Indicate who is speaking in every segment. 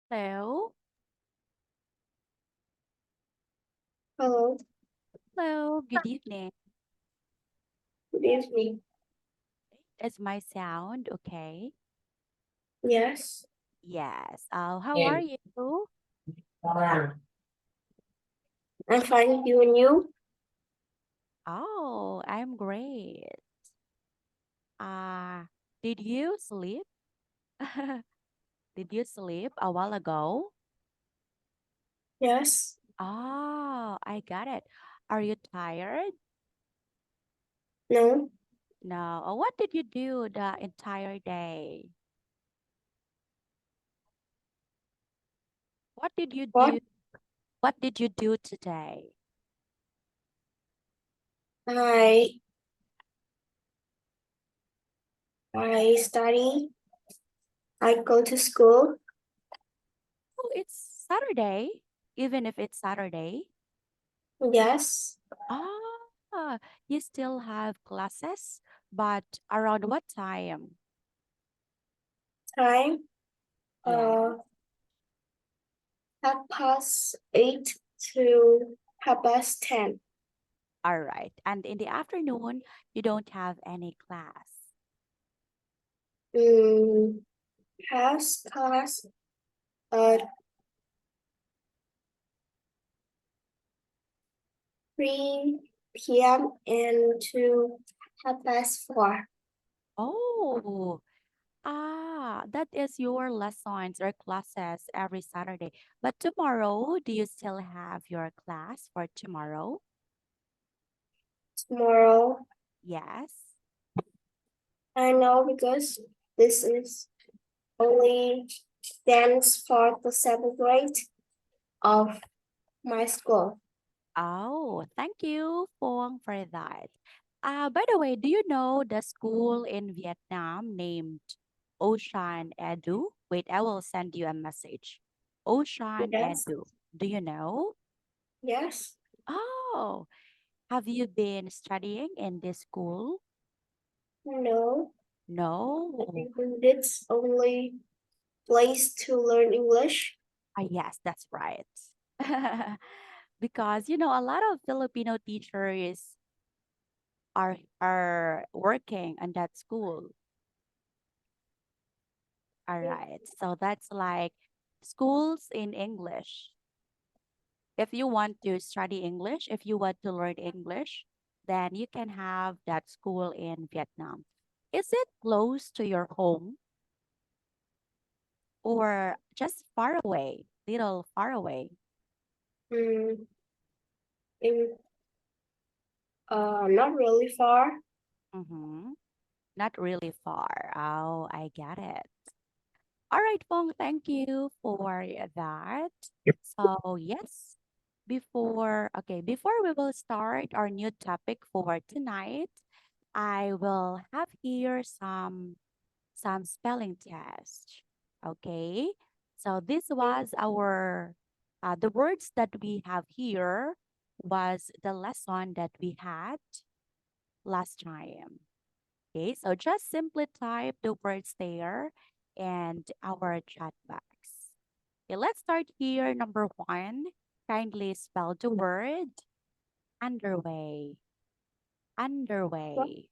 Speaker 1: Hello.
Speaker 2: Hello,
Speaker 1: Hello. Good evening.
Speaker 2: good evening.
Speaker 1: Is my sound okay?
Speaker 2: Yes,
Speaker 1: Yes. How are you?
Speaker 2: I'm fine. You and you?
Speaker 1: Oh, I'm great. Uh, did you sleep? Did you sleep a while ago?
Speaker 2: Yes.
Speaker 1: Oh, I got it. Are you tired?
Speaker 2: No.
Speaker 1: No. What did you do the entire day? What did you
Speaker 2: What?
Speaker 1: do? What did you do today?
Speaker 2: I I study. I go to school.
Speaker 1: Oh, it's Saturday. Even if it's Saturday.
Speaker 2: Yes.
Speaker 1: Ah, you still have classes, but around what time?
Speaker 2: Time.
Speaker 1: Yeah.
Speaker 2: Uh, 8:30 to 10:30.
Speaker 1: All right. And in the afternoon, you don't have any class.
Speaker 2: Mm, has class at 3 p.m. and to 4:30.
Speaker 1: Oh, that is your lessons or classes every Saturday. But tomorrow, do you still have your class for tomorrow?
Speaker 2: Tomorrow,
Speaker 1: Yes.
Speaker 2: I know because this is only dance for the seventh grade of my school.
Speaker 1: Oh, thank you, Fong, for that. By the way, do you know the school in Vietnam named Ocean Edu? Wait, I will send you a message. Ocean
Speaker 2: Yes,
Speaker 1: Edu. Do you know?
Speaker 2: yes,
Speaker 1: Oh, have you been studying in this school?
Speaker 2: no. I
Speaker 1: No.
Speaker 2: think it's only place to learn English.
Speaker 1: Yes, that's right. Because a lot of Filipino teachers are working in that school. All right. So that's like schools in English. If you want to study English, if you want to learn English, then you can have that school in Vietnam. Is it close to your home or just far away, little far away?
Speaker 2: Mm, in not really far.
Speaker 1: Mm-hmm. Not really far. Oh, I get it. All right, Fong, thank you for that. So, yes, before we will start our new topic for tonight, I will have here some spelling test. Okay? So this was our the words that we have here was the lesson that we had last time. Okay, so just simply type the words there and our chat box. Okay, let's start here. Number one, kindly spell the word underway.
Speaker 2: What?
Speaker 1: Underway.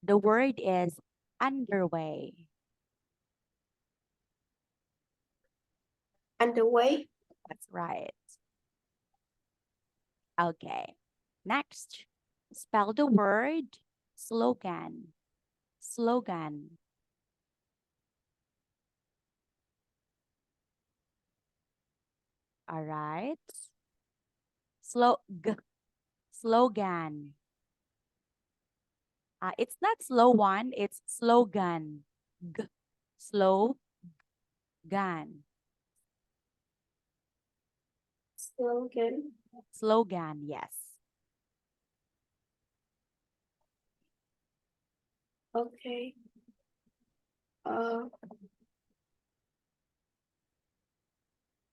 Speaker 1: The word is underway.
Speaker 2: Underway.
Speaker 1: That's right. Okay. Next, spell the word slogan. Slogan. All right. Slogan. It's not slow one, it's slogan. G. Slogan.
Speaker 2: Slogan.
Speaker 1: Slogan, yes.
Speaker 2: Okay. Uh,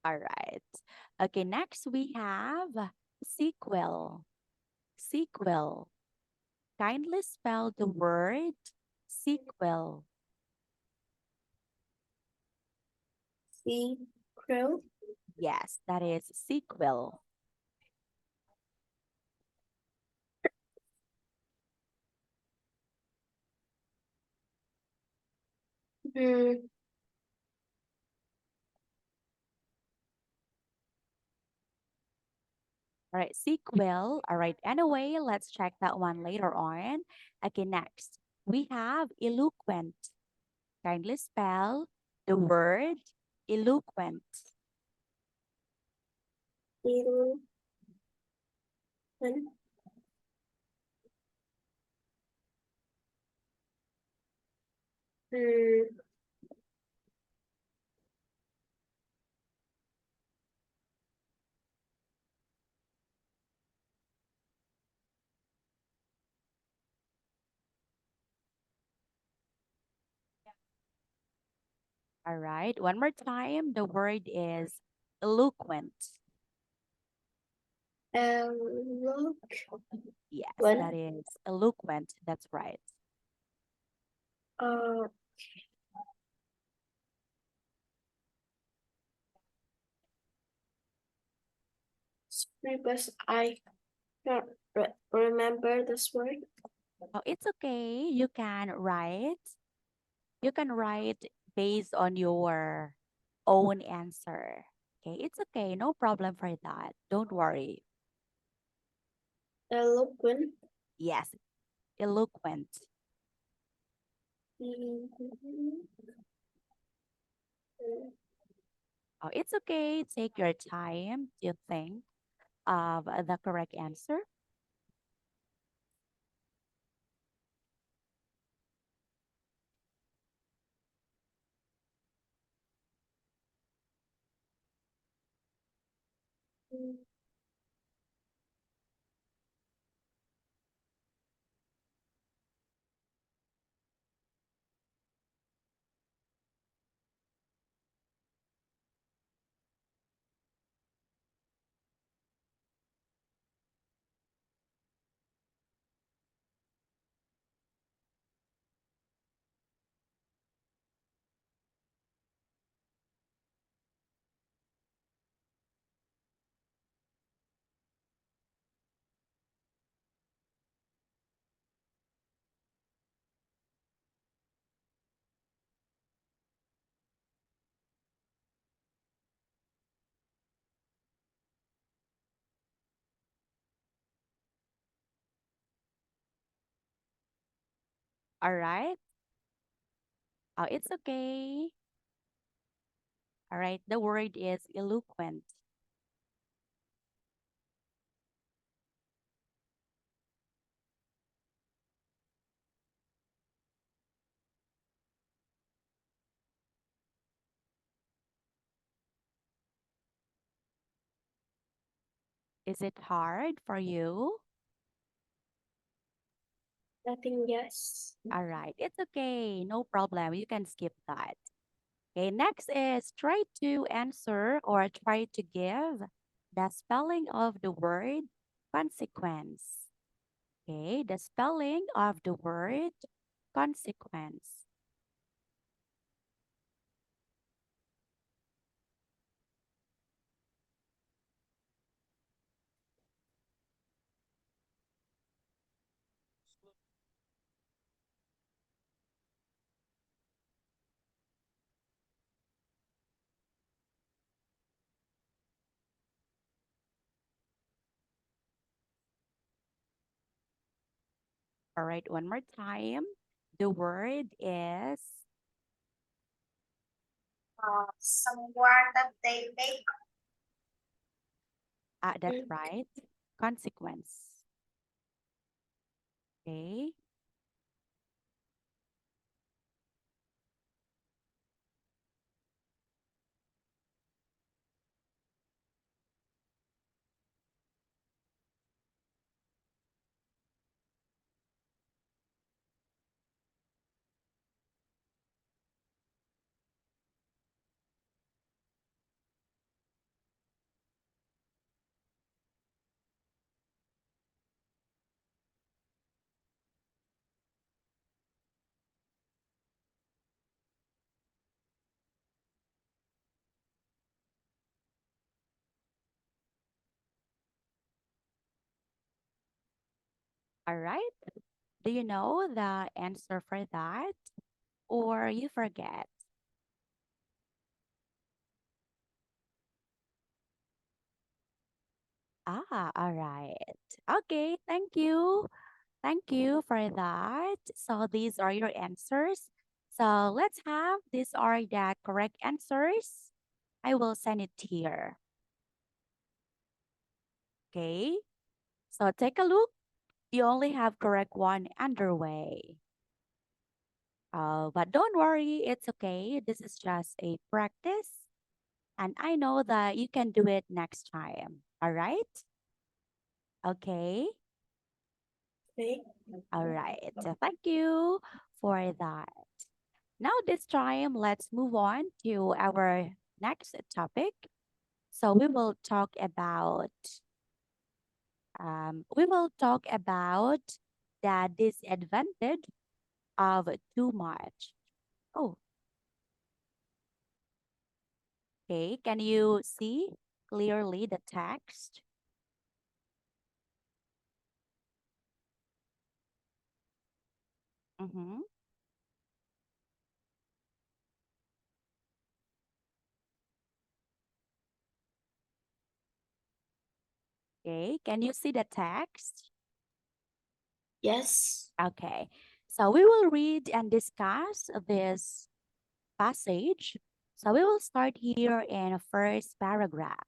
Speaker 1: All right. Okay, next we have sequel. Sequel. Kindly spell the word sequel.
Speaker 2: C Sequel.
Speaker 1: Yes, that is sequel.
Speaker 2: Hmm.
Speaker 1: All right, sequel. All right, anyway, let's check that one later on. Okay, next, we have eloquent. Kindly spell the word eloquent.
Speaker 2: Eloquent. Hmm.
Speaker 1: All right, one more time. The word is eloquent.
Speaker 2: Eloquent.
Speaker 1: Yes, that is eloquent. That's right.
Speaker 2: Uh, because I can't remember this word.
Speaker 1: Oh, it's okay. You can write. You can write based on your own answer. Okay, it's okay. No problem for that. Don't worry.
Speaker 2: Eloquent.
Speaker 1: Yes, eloquent. Oh, it's okay. Take your time to think of the correct answer. All right. Oh, it's okay. All right. The word is eloquent. Is it hard for you?
Speaker 2: Nothing. Yes.
Speaker 1: All right. It's okay. No problem. You can skip that. Okay. Next is try to answer or try to give the spelling of the word consequence. Okay. The spelling of the word consequence. All right. One more time. The word is,
Speaker 2: Somewhere that they make.
Speaker 1: that's right, consequence. Okay. All right. Do you know the answer for that? Or you forget? All right. Okay, thank you. Thank you for that. So these are your answers. So let's have these are the correct answers. I will send it here. Okay. So take a look. You only have correct one underway. But don't worry, it's okay. This is just a practice. And I know that you can do it next time. All right? Okay.
Speaker 2: Okay.
Speaker 1: All right. So thank you for that. Now, this time, let's move on to our next topic. So we will talk about the disadvantage of too much. Oh, okay. Can you see clearly the text? Mm-hmm. Okay. Can you see the text?
Speaker 2: Yes.
Speaker 1: Okay. So we will read and discuss this passage. So we will start here in a first paragraph.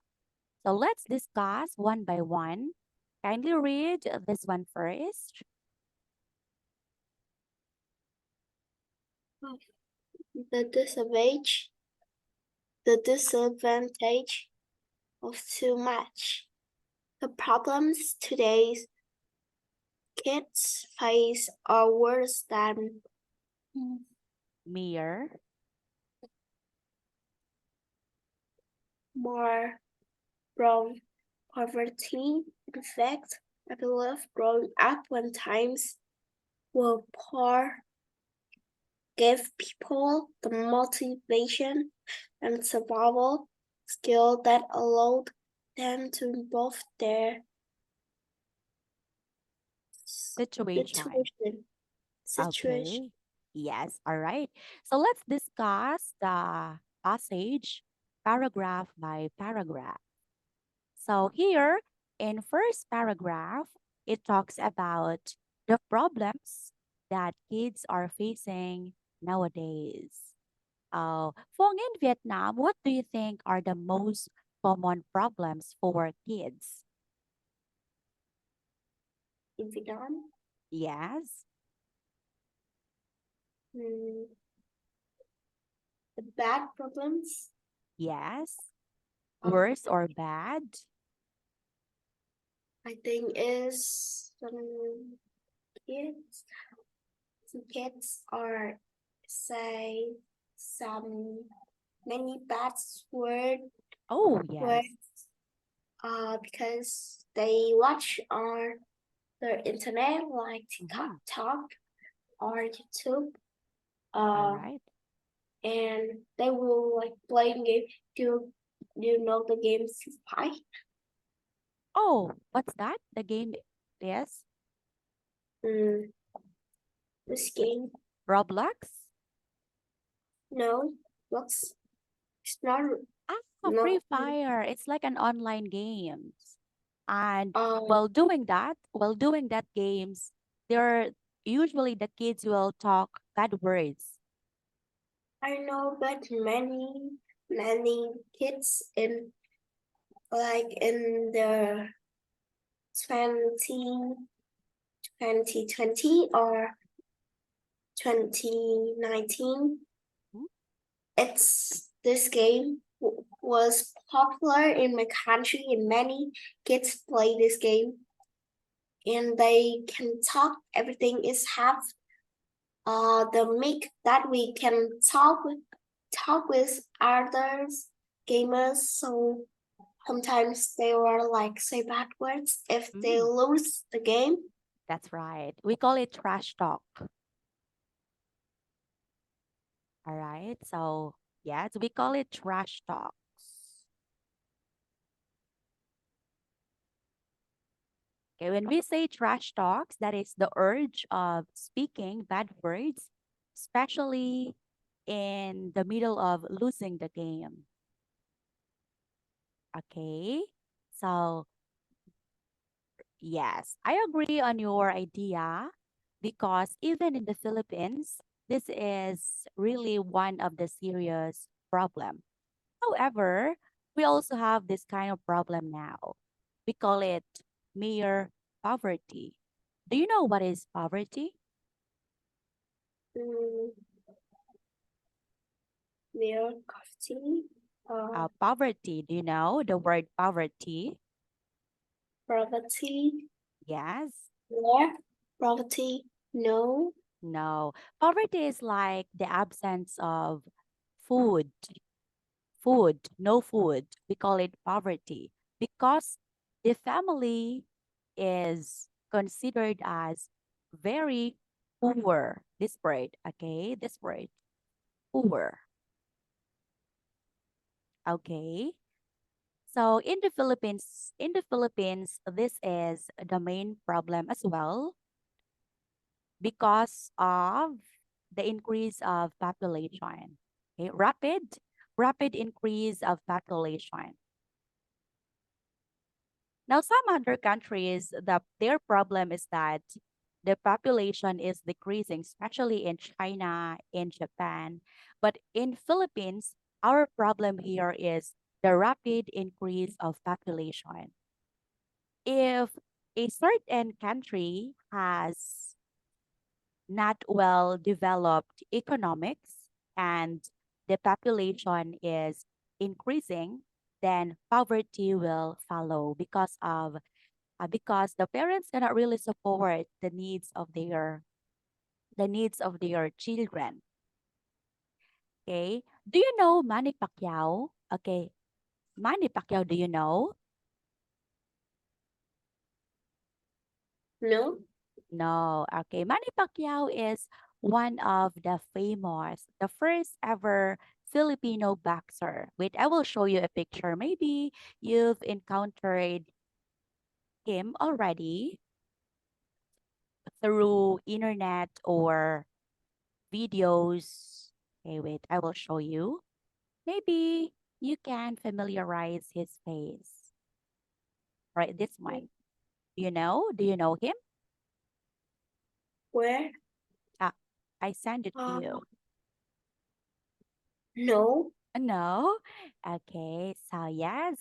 Speaker 1: So let's discuss one by one. Kindly read this one first.
Speaker 2: The disadvantage, the disadvantage of too much. The problems today's kids face are worse than
Speaker 1: Mere.
Speaker 2: more from poverty. In fact, I believe growing up when times were poor gave people the motivation and survival skill that allowed them to improve their
Speaker 1: Situation.
Speaker 2: situation. Situation.
Speaker 1: Okay. Yes. All right. So let's discuss the passage paragraph by paragraph. So here in first paragraph, it talks about the problems that kids are facing nowadays. Phong, in Vietnam, what do you think are the most common problems for kids?
Speaker 2: In Vietnam.
Speaker 1: Yes,
Speaker 2: Mm, the bad problems,
Speaker 1: yes,
Speaker 2: uh,
Speaker 1: worse or bad?
Speaker 2: I think, is kids. Some kids are say some many bad word
Speaker 1: Oh, yes.
Speaker 2: words because they watch on the internet like
Speaker 1: Mm-hmm.
Speaker 2: TikTok or YouTube
Speaker 1: All
Speaker 2: uh
Speaker 1: right.
Speaker 2: and they will like play game. Do you know the game Spy?
Speaker 1: Oh, what's that? The game is
Speaker 2: Mm, this game.
Speaker 1: Roblox?
Speaker 2: No, what's it's not
Speaker 1: Ah,
Speaker 2: not
Speaker 1: Free Fire. It's like an online game. And
Speaker 2: uh
Speaker 1: while doing that games, there usually the kids will talk bad words.
Speaker 2: I know but many kids in like in the 20 2020 or 2019.
Speaker 1: Hmm?
Speaker 2: It's this game was popular in my country and many kids play this game and they can talk. Everything is have the mic that we can talk with others gamers. So sometimes they were like say bad words if they
Speaker 1: Mm,
Speaker 2: lose the game.
Speaker 1: that's right. We call it trash talk. All right. So yes, we call it trash talks. Okay, when we say trash talks, that is the urge of speaking bad words, especially in the middle of losing the game. Okay, so yes, I agree on your idea because even in the Philippines, this is really one of the serious problem. However, we also have this kind of problem now. We call it mere poverty. Do you know what is poverty?
Speaker 2: Mm, milk coffee.
Speaker 1: Poverty. Do you know the word poverty?
Speaker 2: Poverty.
Speaker 1: Yes.
Speaker 2: Yeah. Poverty. No.
Speaker 1: No. Poverty is like the absence of food. Food, no food. We call it poverty because the family is considered as very poor, desperate, okay? Desperate, poor, okay? So in the Philippines, this is the main problem as well because of the increase of population. Okay? Rapid increase of population. Now, some other countries, their problem is that the population is decreasing, especially in China, in Japan. But in Philippines, our problem here is the rapid increase of population. If a certain country has not well developed economics and the population is increasing, then poverty will follow because the parents cannot really support the needs of their children. Okay. Do you know Manny Pacquiao? Okay. Manny Pacquiao, do you know?
Speaker 2: No.
Speaker 1: No. Okay. Manny Pacquiao is one of the first ever Filipino boxer. Wait, I will show you a picture. Maybe you've encountered him already through internet or videos. Okay, wait, I will show you. Maybe you can familiarize his face. Right, this one. Do you know? Do you know him?
Speaker 2: Where?
Speaker 1: Ah, I sent it to
Speaker 2: Uh,
Speaker 1: you.
Speaker 2: no.
Speaker 1: No? Okay, so yes.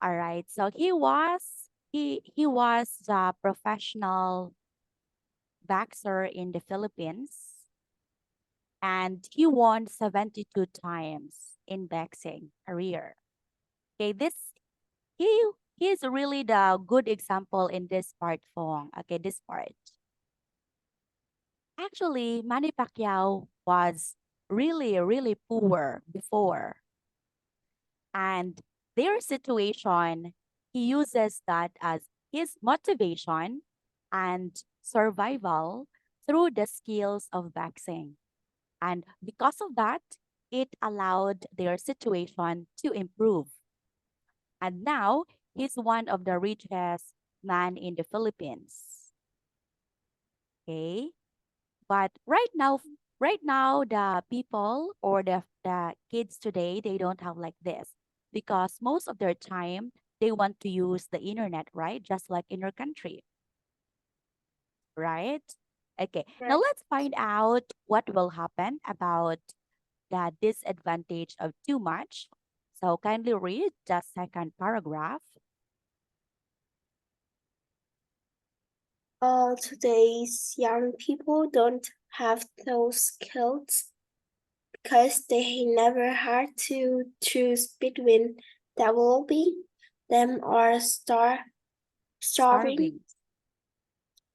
Speaker 1: All right. So he was a professional boxer in the Philippines and he won 72 times in boxing career. Okay, he he's really the good example in this part, Fong. Okay, this part. Actually, Manny Pacquiao was really, really poor before. And their situation, he uses that as his motivation and survival through the skills of boxing. And because of that, it allowed their situation to improve. And now he's one of the richest man in the Philippines. Okay. But right now, the people or the kids today, they don't have like this because most of their time they want to use the internet, right? Just like in your country, right? Okay. Now
Speaker 2: Right.
Speaker 1: let's find out what will happen about the disadvantage of too much. So kindly read the second paragraph.
Speaker 2: Today's young people don't have those skills because they never had to choose between developing them or starving.
Speaker 1: Starving.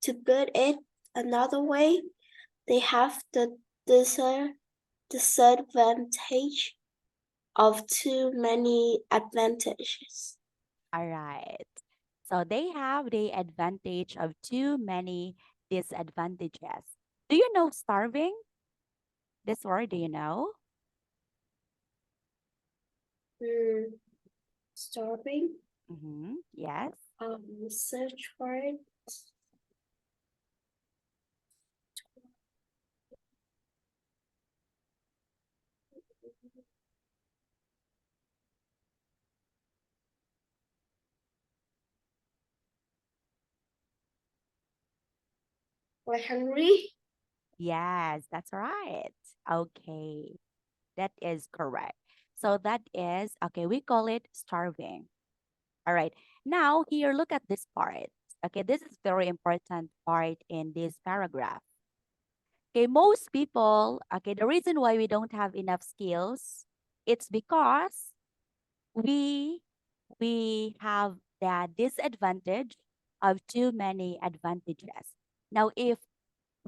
Speaker 2: To put it another way, they have the disadvantage of too many advantages.
Speaker 1: All right. So they have the advantage of too many disadvantages. Do you know starving? This word, do you know?
Speaker 2: Mm, starving?
Speaker 1: Yes.
Speaker 2: Search for it. We're hungry.
Speaker 1: Yes, that's right. Okay, that is correct. So that is, okay, we call it starving. All right. Now here, look at this part. Okay, this is very important part in this paragraph. Okay, most people, okay, the reason why we don't have enough skills, it's because we we have the disadvantage of too many advantages. Now, if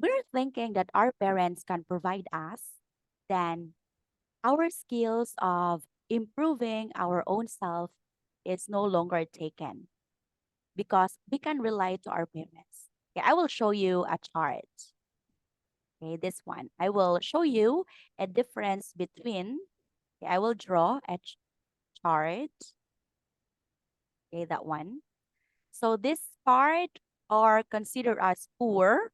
Speaker 1: we're thinking that our parents can provide us, then our skills of improving our own self is no longer taken because we can rely to our parents. Okay, I will show you a chart. Okay, this one. I will show you a difference between, okay, I will draw a chart. Okay, that one. So this part are considered as poor,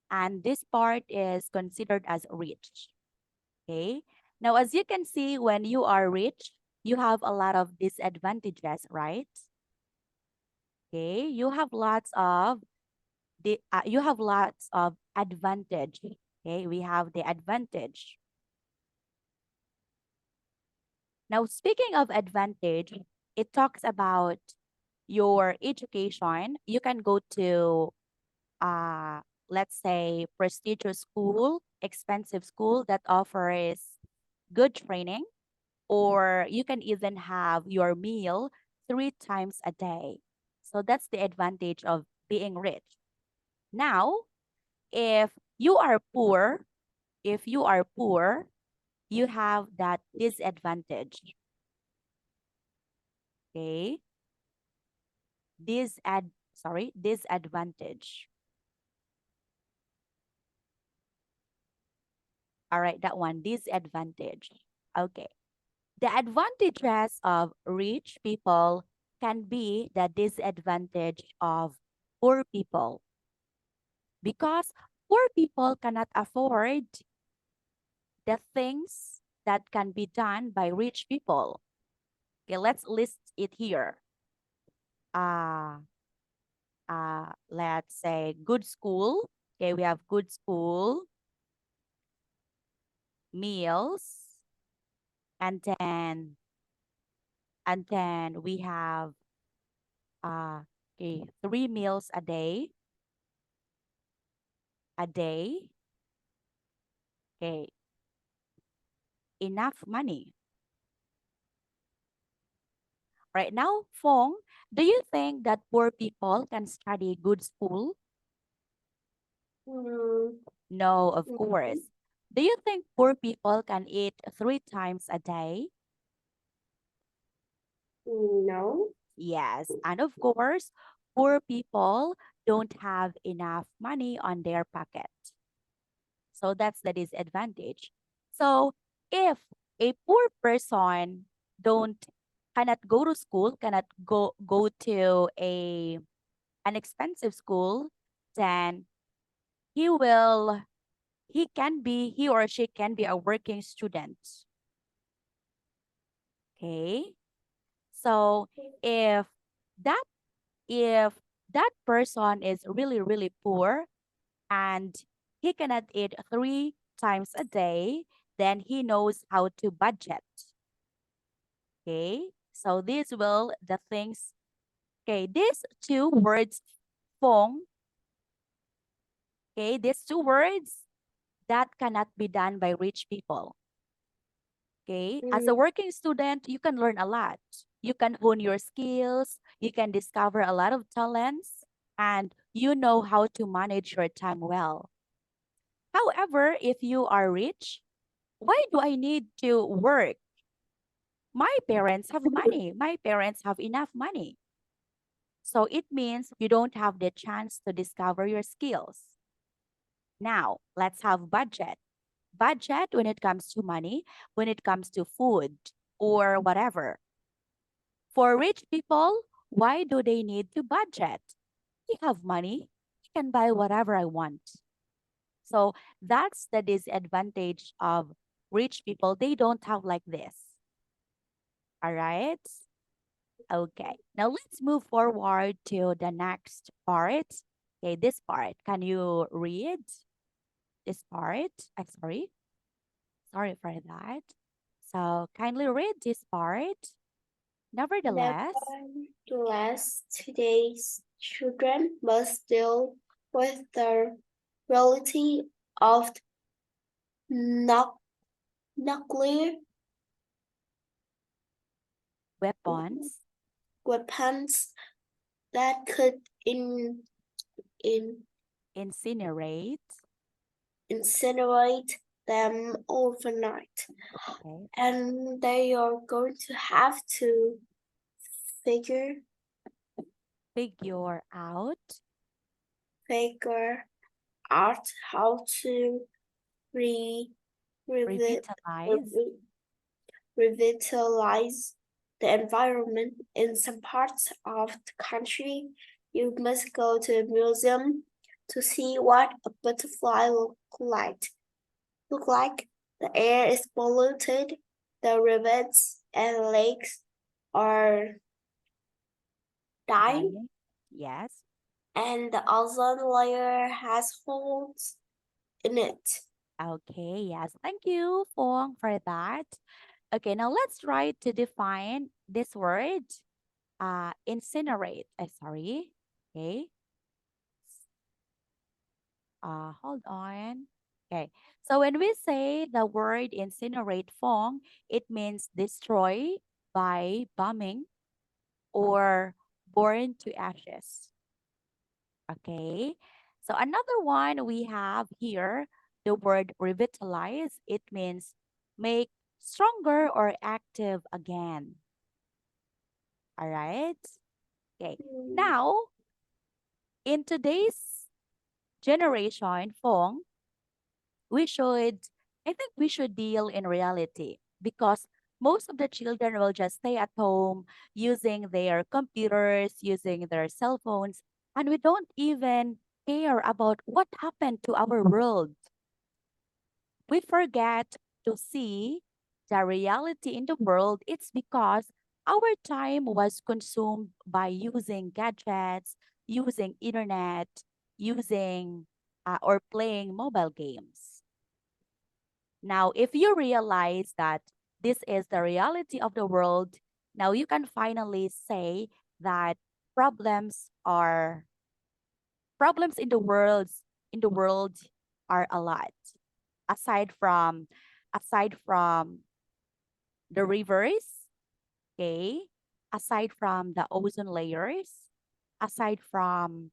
Speaker 1: and this part is considered as rich. Okay. Now, as you can see, when you are rich, you have a lot of disadvantages, right? Okay. You have lots of advantage. Okay. We have the advantage. Now, speaking of advantage, it talks about your education. You can go to uh, let's say, prestigious school, expensive school that offers good training, or you can even have your meal 3 times a day. So that's the advantage of being rich. Now, if you are poor, if you are poor, you have that disadvantage. Okay? Disadvantage. All right, that one, disadvantage. Okay. The advantages of rich people can be the disadvantage of poor people because poor people cannot afford the things that can be done by rich people. Okay, let's list it here. Let's say good school. Okay, we have good school, meals, and then we have okay, 3 meals a day. Okay, enough money. Right now, Fong, do you think that poor people can study good school?
Speaker 2: Mm,
Speaker 1: No, of course. Do you think poor people can eat 3 times a day?
Speaker 2: no.
Speaker 1: Yes. And of course, poor people don't have enough money on their pocket. So that's the disadvantage. So if a poor person don't cannot go to school, cannot go to an expensive school, then he will he or she can be a working student. Okay. So if that if that person is really, really poor and he cannot eat 3 times a day, then he knows how to budget. Okay. So these will the things. Okay, these 2 words, Fong. Okay, these 2 words that cannot be done by rich people. Okay, as a
Speaker 2: Mm,
Speaker 1: working student, you can learn a lot. You can hone your skills, you can discover a lot of talents, and you know how to manage your time well. However, if you are rich, why do I need to work? My parents have money. My parents have enough money. So it means you don't have the chance to discover your skills. Now, let's have budget. Budget when it comes to money, when it comes to food or whatever. For rich people, Why do they need to budget? I have money. I can buy whatever I want. So that's the disadvantage of rich people. They don't have like this. All right. Okay. Now let's move forward to the next part. Okay, this part. Can you read this part? I'm sorry. Sorry for that. So kindly read this part. Nevertheless,
Speaker 2: Nevertheless, today's children must deal with the reality of nu- nuclear
Speaker 1: weapons
Speaker 2: weapons that could in
Speaker 1: incinerate.
Speaker 2: incinerate them overnight.
Speaker 1: Okay.
Speaker 2: And they are going to have to figure
Speaker 1: Figure out.
Speaker 2: figure out how to re, revi-
Speaker 1: Revitalize.
Speaker 2: revi- revitalize the environment. In some parts of the country, you must go to a museum to see what a butterfly look like. The air is polluted, the rivers and lakes are dying,
Speaker 1: Dying. Yes.
Speaker 2: and the ozone layer has holes in it.
Speaker 1: Okay. Yes. Thank you, Fong, for that. Okay. Now let's try to define this word. Incinerate. Sorry. Okay. Hold on. Okay. So when we say the word incinerate, Fong, it means destroy by bombing or burn to ashes. Okay. So another one we have here, the word revitalize, it means make stronger or active again. All right. Okay. Now, in today's generation, Fong, we should, I think we should deal in reality because most of the children will just stay at home using their computers, using their cell phones, and we don't even care about what happened to our world. We forget to see the reality in the world. It's because our time was consumed by using gadgets, using internet, using or playing mobile games. Now, if you realize that this is the reality of the world, now you can finally say that problems are problems in the world are a lot. Aside from aside from the rivers, okay, aside from the ozone layers, aside from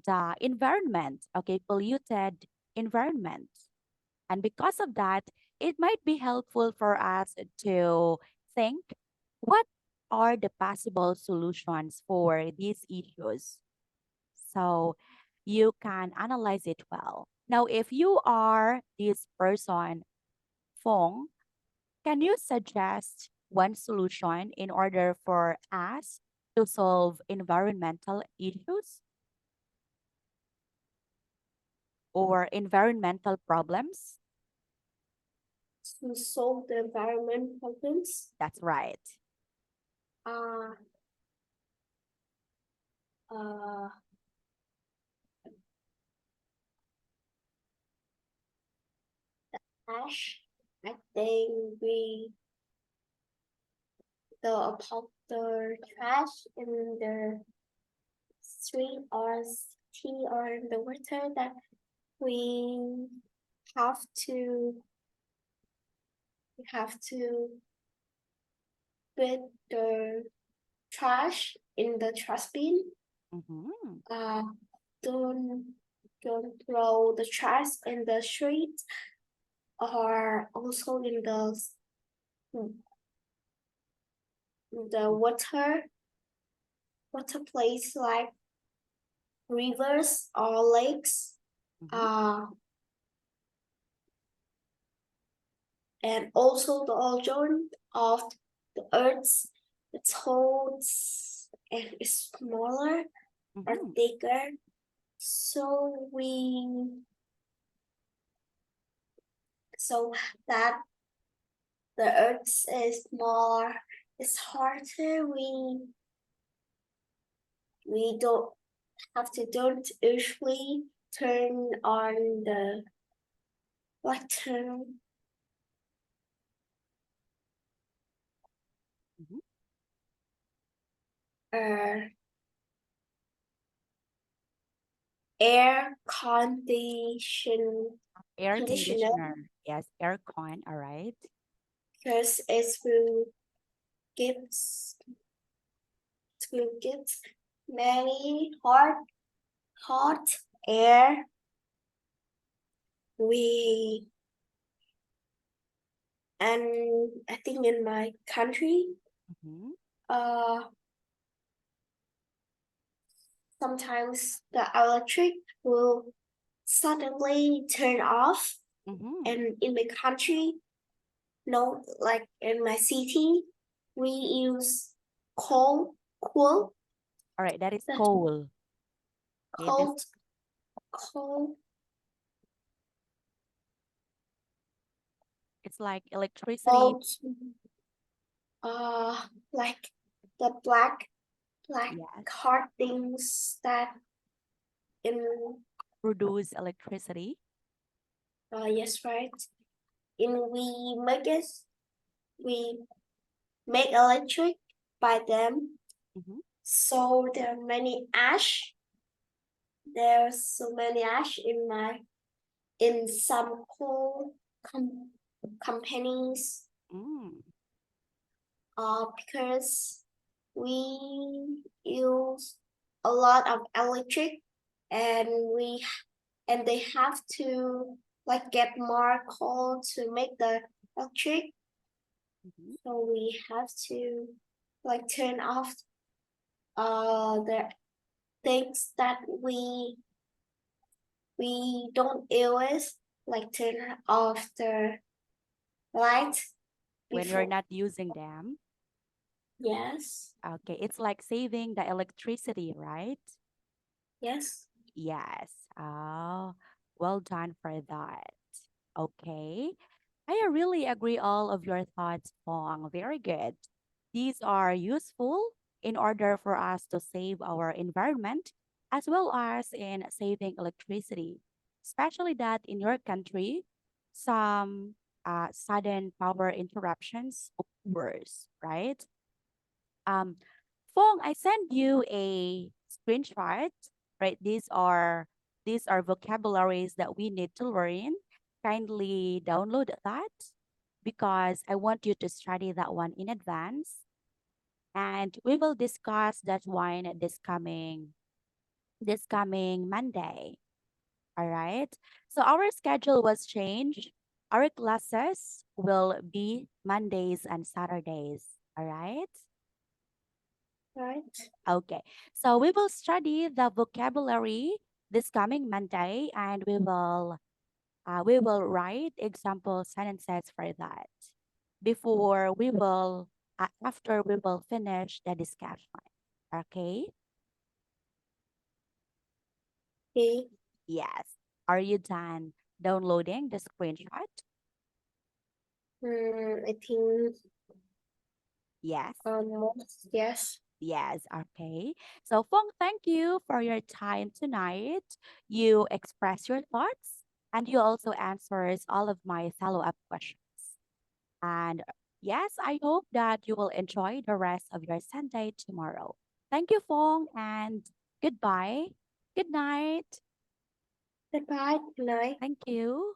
Speaker 1: the environment, okay, polluted environment. And because of that, it might be helpful for us to think what are the possible solutions for these issues. So you can analyze it well. Now, if you are this person, Fong, can you suggest one solution in order for us to solve environmental issues or environmental problems?
Speaker 2: To solve the environment problems.
Speaker 1: That's right.
Speaker 2: Uh, uh, Ash, I think the trash in the street or city or in the water that we have to we have to put the trash in the trash bin.
Speaker 1: Mhm.
Speaker 2: Don't don't throw the trash in the street or also in the water place like rivers or lakes.
Speaker 1: Mhm.
Speaker 2: Uh, and also the ozone of the earth's its holes and it's smaller or
Speaker 1: Mhm.
Speaker 2: bigger. So that the earth is smaller, it's harder. We don't usually turn on the turn
Speaker 1: Mhm.
Speaker 2: uh air condition
Speaker 1: Air
Speaker 2: conditioner
Speaker 1: conditioner. Yes, air con. All right.
Speaker 2: because gives gives many hot air. We and I think in my country,
Speaker 1: Mhm.
Speaker 2: uh sometimes the electric will suddenly turn off.
Speaker 1: Mhm.
Speaker 2: And in my country, no, like in my city, we use coal,
Speaker 1: All right. That is
Speaker 2: that
Speaker 1: coal. Okay. This
Speaker 2: cold, coal,
Speaker 1: it's like electricity.
Speaker 2: cold, like the black
Speaker 1: Yes.
Speaker 2: hard things that in,
Speaker 1: Produce electricity.
Speaker 2: yes, right. And we make electric by them.
Speaker 1: Mhm.
Speaker 2: So there are many ash. There's so many ash in some coal companies.
Speaker 1: Mm.
Speaker 2: Because we use a lot of electric, and they have to like get more coal to make the electric.
Speaker 1: Mhm.
Speaker 2: So we have to like turn off the things that we don't use, like turn off the light
Speaker 1: When you're
Speaker 2: before.
Speaker 1: not using them.
Speaker 2: Yes,
Speaker 1: Okay. It's like saving the electricity, right?
Speaker 2: yes.
Speaker 1: Yes. Oh, well done for that. Okay. I really agree all of your thoughts, Pong. Very good. These are useful in order for us to save our environment as well as in saving electricity, especially that in your country, some sudden power interruptions occurs, right? Um, Fong, I sent you a screenshot, right? These are vocabularies that we need to learn. Kindly download that because I want you to study that one in advance. And we will discuss that one this coming Monday. All right. So our schedule was changed. Our classes will be Mondays and Saturdays. All right.
Speaker 2: Right.
Speaker 1: Okay, so we will study the vocabulary this coming Monday, and we will write example sentences for that before we will after we will finish the discussion. Okay.
Speaker 2: Okay.
Speaker 1: Yes. Are you done downloading the screenshot?
Speaker 2: I think
Speaker 1: Yes.
Speaker 2: yes.
Speaker 1: Yes, okay. So, Fong, thank you for your time tonight. You express your thoughts and you also answers all of my follow-up questions. And yes, I hope that you will enjoy the rest of your Sunday tomorrow. Thank you, Fong, and goodbye. Good night.
Speaker 2: Goodbye. Good night.
Speaker 1: Thank you.